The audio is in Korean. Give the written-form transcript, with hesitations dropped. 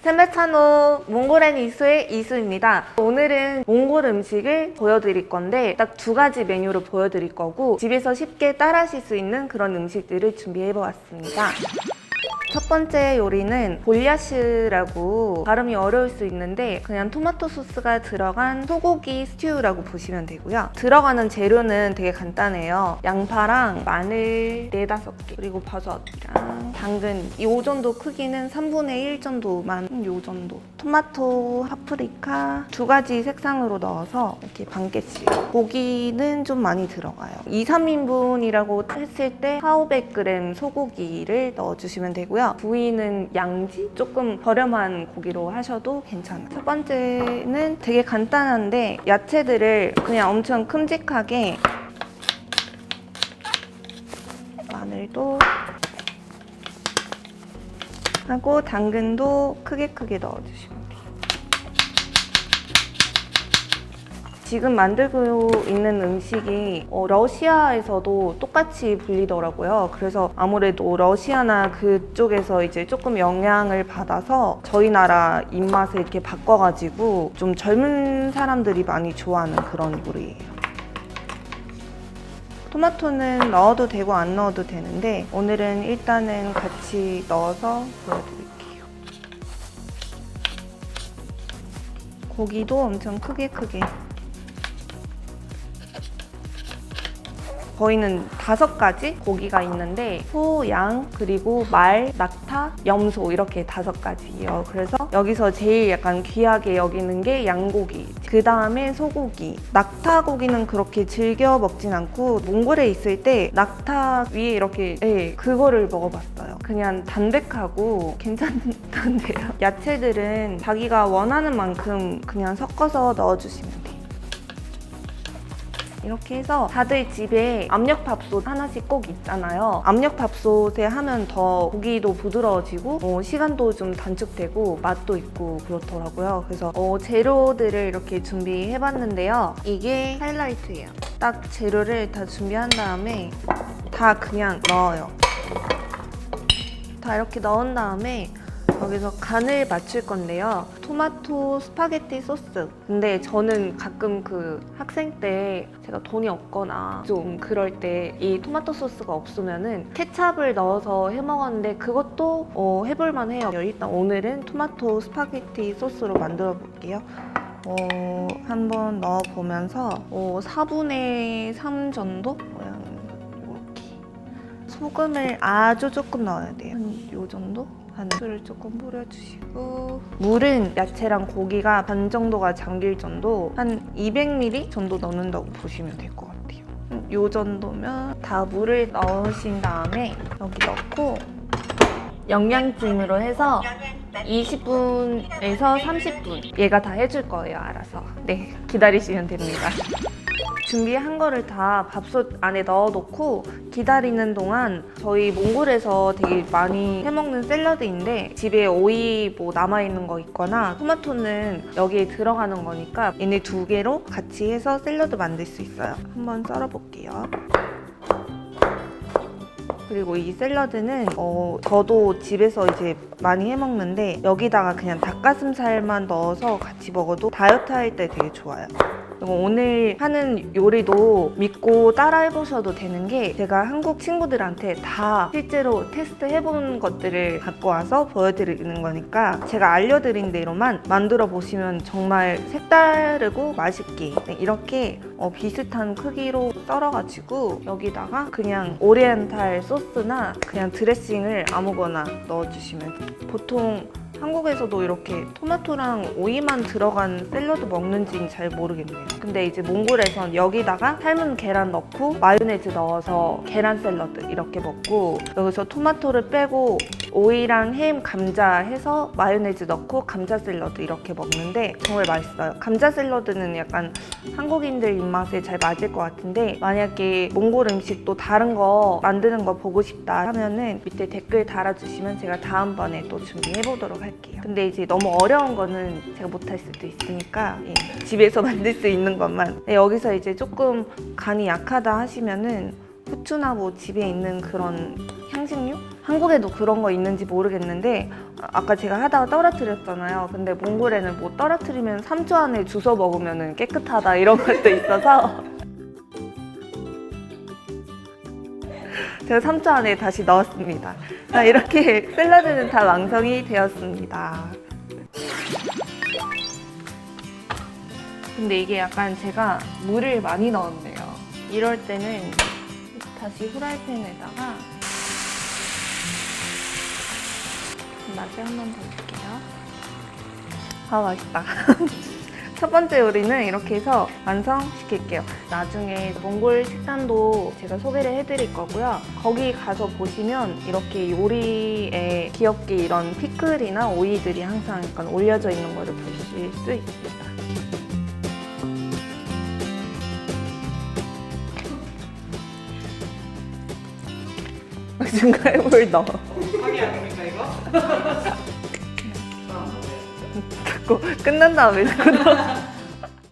텐베차노 몽골 앤 이수의 이수입니다. 오늘은 몽골 음식을 보여드릴 건데 딱 두 가지 메뉴로 보여드릴 거고 집에서 쉽게 따라하실 수 있는 그런 음식들을 준비해보았습니다. 첫 번째 요리는 볼야시라고 발음이 어려울 수 있는데 그냥 토마토 소스가 들어간 소고기 스튜라고 보시면 되고요. 들어가는 재료는 되게 간단해요. 양파랑 마늘 4-5개 그리고 버섯이랑 당근 이 정도 크기는 3분의 1 정도만 이 정도 토마토, 파프리카 두 가지 색상으로 넣어서 이렇게 반 개씩 고기는 좀 많이 들어가요. 2-3인분이라고 했을 때 400-500g 소고기를 넣어주시면 되고요. 부위는 양지? 조금 저렴한 고기로 하셔도 괜찮아요. 첫 번째는 되게 간단한데 야채들을 그냥 엄청 큼직하게 마늘도 하고 당근도 크게 넣어주시면 돼요. 지금 만들고 있는 음식이 러시아에서도 똑같이 불리더라고요. 그래서 아무래도 러시아나 그쪽에서 이제 조금 영향을 받아서 저희 나라 입맛을 이렇게 바꿔가지고 좀 젊은 사람들이 많이 좋아하는 그런 요리예요. 토마토는 넣어도 되고 안 넣어도 되는데 오늘은 일단은 같이 넣어서 보여드릴게요. 고기도 엄청 크게 저희는 5가지 고기가 있는데 소, 양, 그리고 말, 낙타, 염소 이렇게 5가지예요. 그래서 여기서 제일 약간 귀하게 여기는 게 양고기, 그 다음에 소고기. 낙타 고기는 그렇게 즐겨 먹진 않고 몽골에 있을 때 낙타 위에 이렇게 그거를 먹어봤어요. 그냥 담백하고 괜찮던데요. 야채들은 자기가 원하는 만큼 그냥 섞어서 넣어주시면 돼요. 이렇게 해서 다들 집에 압력밥솥 하나씩 꼭 있잖아요. 압력밥솥에 하면 더 고기도 부드러워지고 시간도 좀 단축되고 맛도 있고 그렇더라고요. 그래서 재료들을 이렇게 준비해봤는데요. 이게 하이라이트예요. 딱 재료를 다 준비한 다음에 다 그냥 넣어요. 다 이렇게 넣은 다음에 여기서 간을 맞출 건데요. 토마토 스파게티 소스. 근데 저는 가끔 그 학생 때 제가 돈이 없거나 좀 그럴 때 이 토마토 소스가 없으면은 케찹을 넣어서 해 먹었는데 그것도 해볼만 해요. 일단 오늘은 토마토 스파게티 소스로 만들어 볼게요. 한번 넣어보면서 4분의 3 정도? 모양 이렇게. 소금을 아주 조금 넣어야 돼요. 한 요 정도? 물을 조금 뿌려주시고 물은 야채랑 고기가 반 정도가 잠길 정도 한 200ml 정도 넣는다고 보시면 될 것 같아요. 이 정도면 다 물을 넣으신 다음에 여기 넣고 영양찜으로 해서 20분에서 30분 얘가 다 해줄 거예요. 알아서. 네, 기다리시면 됩니다. 준비한 거를 다 밥솥 안에 넣어놓고 기다리는 동안 저희 몽골에서 되게 많이 해먹는 샐러드인데 집에 오이 남아있는 거 있거나 토마토는 여기에 들어가는 거니까 얘네 2개로 같이 해서 샐러드 만들 수 있어요. 한번 썰어볼게요. 그리고 이 샐러드는 저도 집에서 이제 많이 해먹는데 여기다가 그냥 닭가슴살만 넣어서 같이 먹어도 다이어트 할 때 되게 좋아요. 그리고 오늘 하는 요리도 믿고 따라 해보셔도 되는 게 제가 한국 친구들한테 다 실제로 테스트 해본 것들을 갖고 와서 보여드리는 거니까 제가 알려드린 대로만 만들어 보시면 정말 색다르고 맛있게 이렇게 비슷한 크기로 썰어가지고 여기다가 그냥 오리엔탈 소스나 그냥 드레싱을 아무거나 넣어주시면 돼요. 보통 한국에서도 이렇게 토마토랑 오이만 들어간 샐러드 먹는지는 잘 모르겠네요. 근데 이제 몽골에선 여기다가 삶은 계란 넣고 마요네즈 넣어서 계란 샐러드 이렇게 먹고 여기서 토마토를 빼고 오이랑 햄, 감자 해서 마요네즈 넣고 감자 샐러드 이렇게 먹는데 정말 맛있어요. 감자 샐러드는 약간 한국인들 입맛에 잘 맞을 것 같은데 만약에 몽골 음식 또 다른 거 만드는 거 보고 싶다 하면은 밑에 댓글 달아주시면 제가 다음번에 또 준비해보도록 할게요. 근데 이제 너무 어려운 거는 제가 못할 수도 있으니까 집에서 만들 수 있는 것만. 여기서 이제 조금 간이 약하다 하시면은 후추나 뭐 집에 있는 그런 향신료? 한국에도 그런 거 있는지 모르겠는데 아까 제가 하다가 떨어뜨렸잖아요. 근데 몽골에는 뭐 떨어뜨리면 3초 안에 주워 먹으면 깨끗하다 이런 것도 있어서 제가 3초 안에 다시 넣었습니다. 자, 이렇게 샐러드는 다 완성이 되었습니다. 근데 이게 약간 제가 물을 많이 넣었네요. 이럴 때는 다시 후라이팬에다가 맛을 한번 더 볼게요. 아, 맛있다. 첫 번째 요리는 이렇게 해서 완성시킬게요. 나중에 몽골 식단도 제가 소개를 해드릴 거고요. 거기 가서 보시면 이렇게 요리에 귀엽게 이런 피클이나 오이들이 항상 약간 올려져 있는 거를 보실 수 있습니다. 중간에 물 넣어. 하기 아닙니까 이거? 자꾸 끝난 다음에 자꾸 넣어.